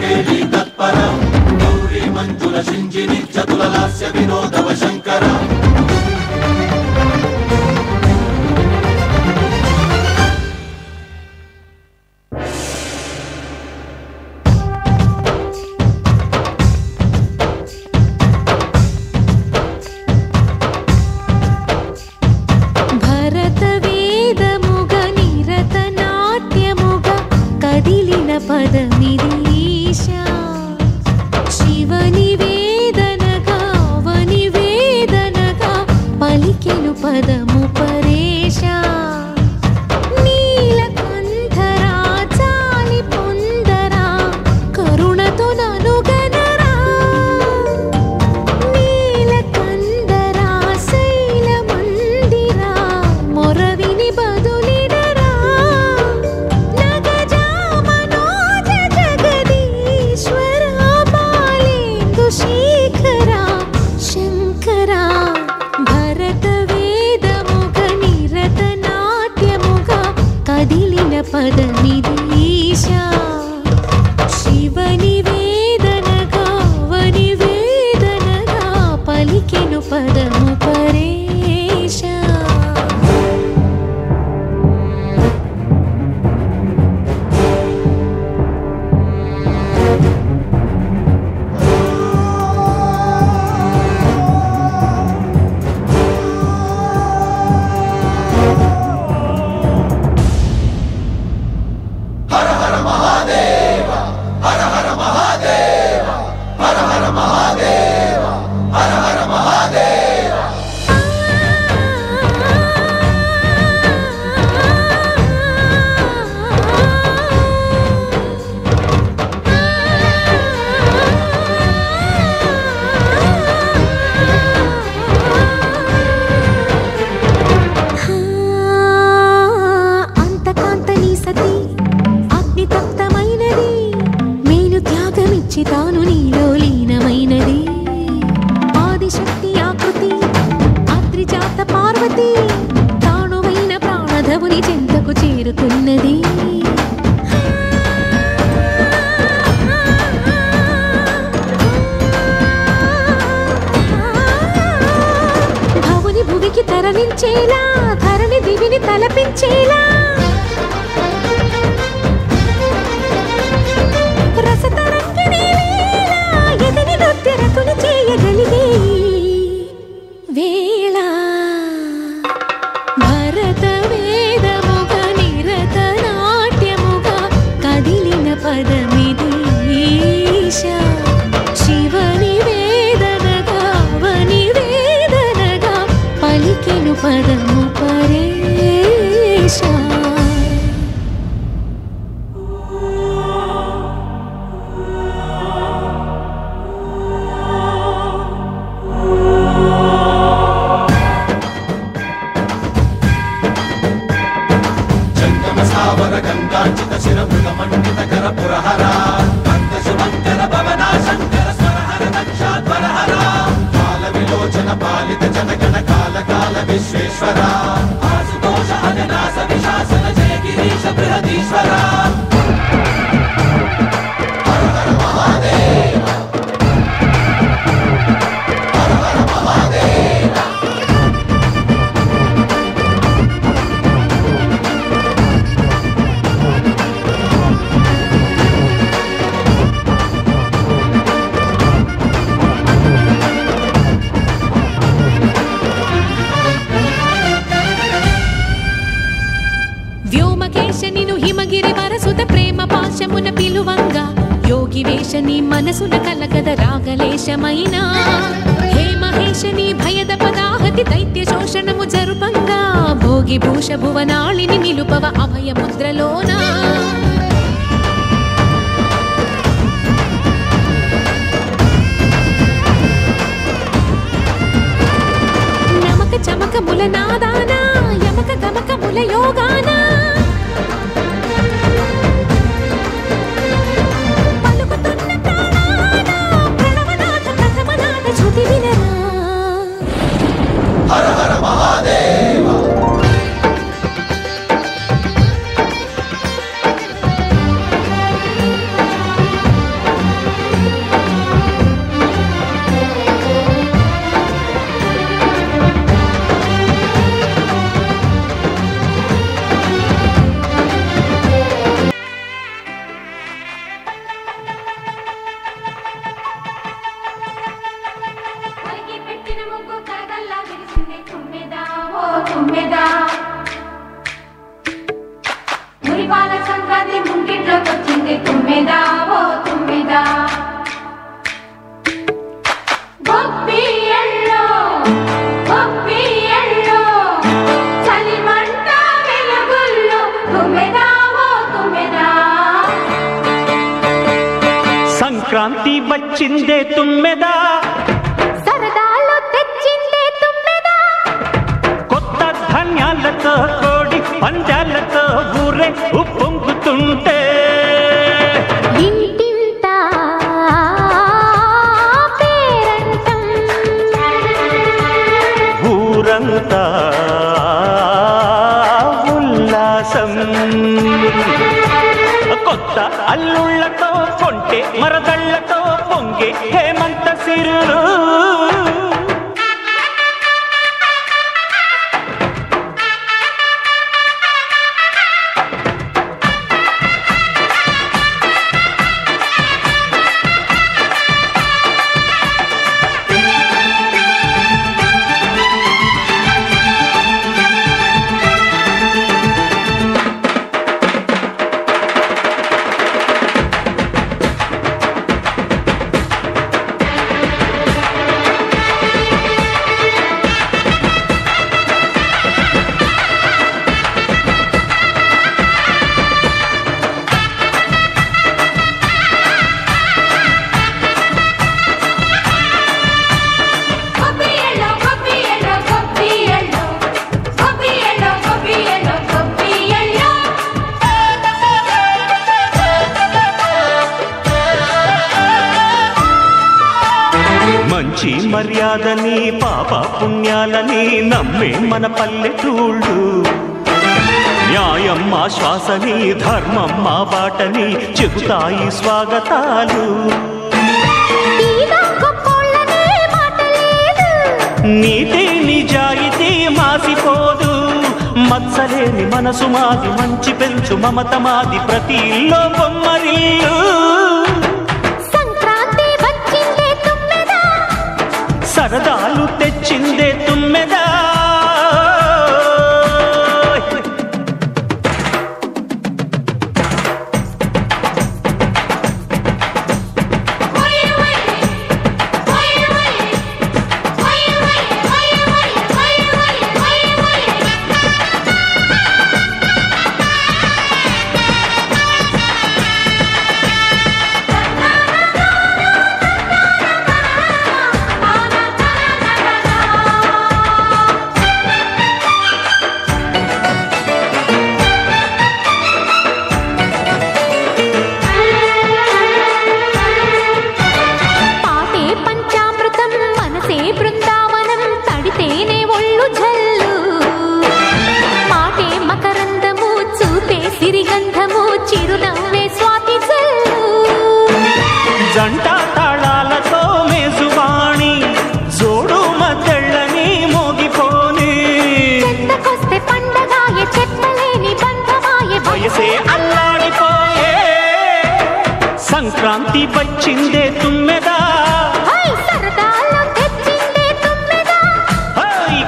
కేళి తత్పర గౌరీ మంజుల శింజిని చతుల లాస్య వినోదవ శంకర పదమిదీశా శివనివేదనగా వనివేదనగా పలికెను పదము పరేశా నీలకంఠరా చాలి పొందరా కరుణతో ననుగనరా నీలకందరా శైల మందిరా మొరవిని బదులిడరా శేఖరా శంకరా భరత వేదముగ నిరత నాట్యముగా కదిలిన పదమిదీశా శివని వేదనగా వని వేదనగా పలికెను పదము పరేశా తాను నీలో లీనమైనది ఆదిశక్తి ఆకృతి అత్రిజాత పార్వతి తానువైన ప్రాణధవుని చెంతకు చేరుతున్నది భవుని భువికి తరలించేలా ధరణి దివిని తలపించేలా చేయగలిగే వేళ భరత వేదముగ నిరత నాట్యముగా కదిలిన పదమిదీశా శివని వేదనగా వని వేదనగా పలికెను పదము పరేశా గంగాచిత శిరమృగ మండిత కర పురహర కంద శుభంకర భవనా శంకర స్వరహర దక్షాధ్వరహర కాల విలోచన పాలిత జనగణ కాల కాల విశ్వేశ్వర ఆశుతోష అజనాస విశాసన జయ గిరీశ బృహదీశ్వర హర హర మహాదేవ హర హర మహాదేవ హిమగిరి వరసుత ప్రేమ పాశమున పిలువంగా యోగి వేషని మనసున కలగద రాగలేశమైన హే మహేశని భయద పదాహతి దైత్య శోషణము జరుపంగా భోగి భూష భువనాళిని నిలుపవ అభయ ముద్రలోన నమక చమక ముల నాదాన యమక గమక ముల యోగాన హర హర మహాదేవ తుమ్మెదా మురిపాల సంక్రాంతి ముంగిట్లోకి వచ్చింది తుమ్మెదా ఓ తుమ్మెదా గొప్పియల్లో గొప్పియల్లో చలిమంట వెలుగుల్లో తుమ్మెదా ఓ తుమ్మెదా సంక్రాంతి వచ్చిందే తుమ్మెదా సరదాలు తెచ్చిందే తుమ్మెదా కొత్త ధాన్యాలతో కోడి పందాలతో ఊరే ఉప్పొంగుతుంటే ఇంటింత పేరంటం ఊరంతా ఉల్లాసం కొత్త అల్లుళ్ళతో కొంటే మరదళ్ళతో పొంగే హేమంత సిరులు మంచి మర్యాదని పాప పుణ్యాలని నమ్మే మన పల్లెటూళ్ళు న్యాయం మా శ్వాసని ధర్మం మా బాటని చెబుతాయి స్వాగతాలు నీతి నిజాయితీ మాసిపోదు మత్సలేని మనసు మాది మంచి పెంచు మమత మాది ప్రతి ఇల్లో బొమ్మరిల్లు సరదాలు తెచ్చిందే తుమ్మెదా జంట తాళాలతో మేజువాణి జోడు మద్దెళ్ళని మోగిపోని వయసే అల్లాడిపోయే సంక్రాంతి వచ్చిందే తుమ్మెదా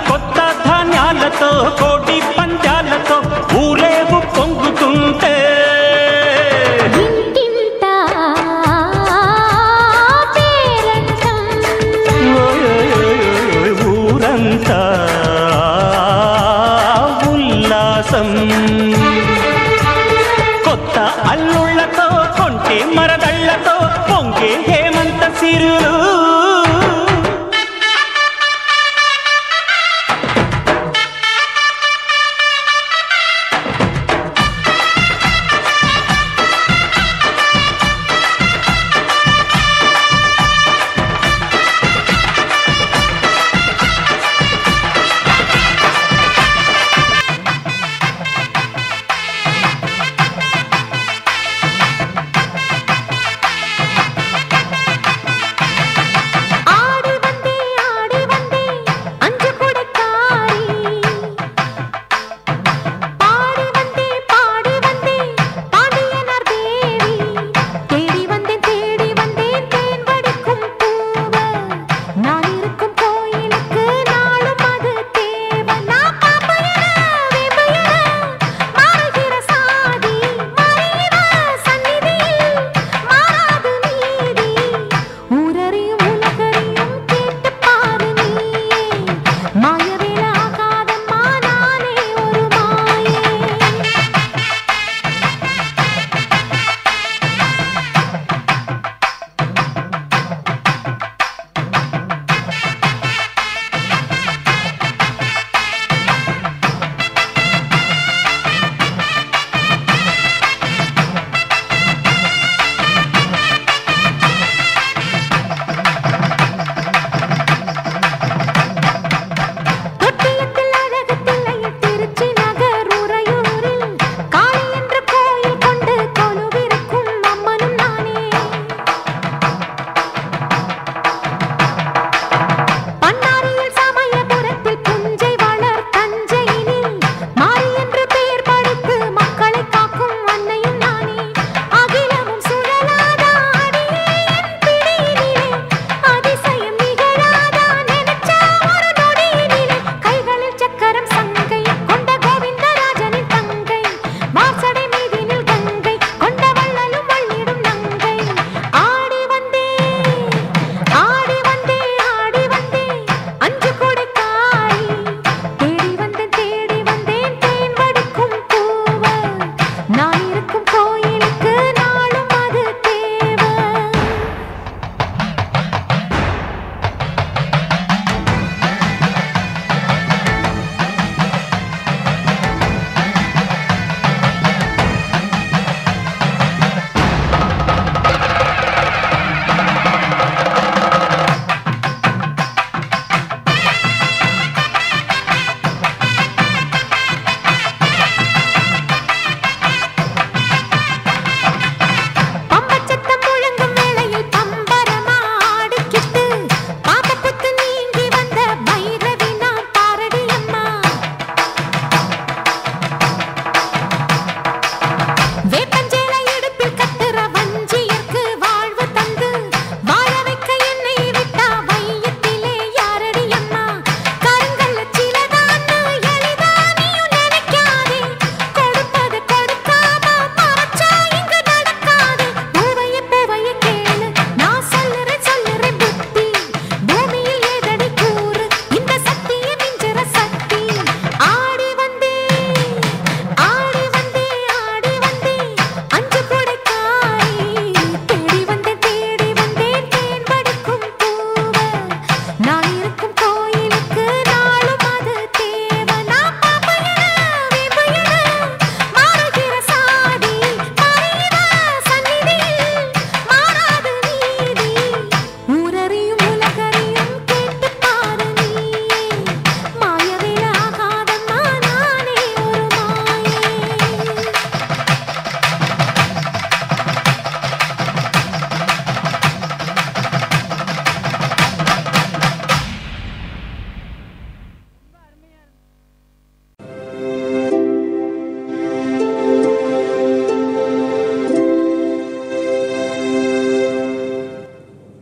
కొత్త ధాన్యాలతో కోటి పంజాలతో ఊరేగు పొంగుతుంటే ఊరంతా ఉల్లాసం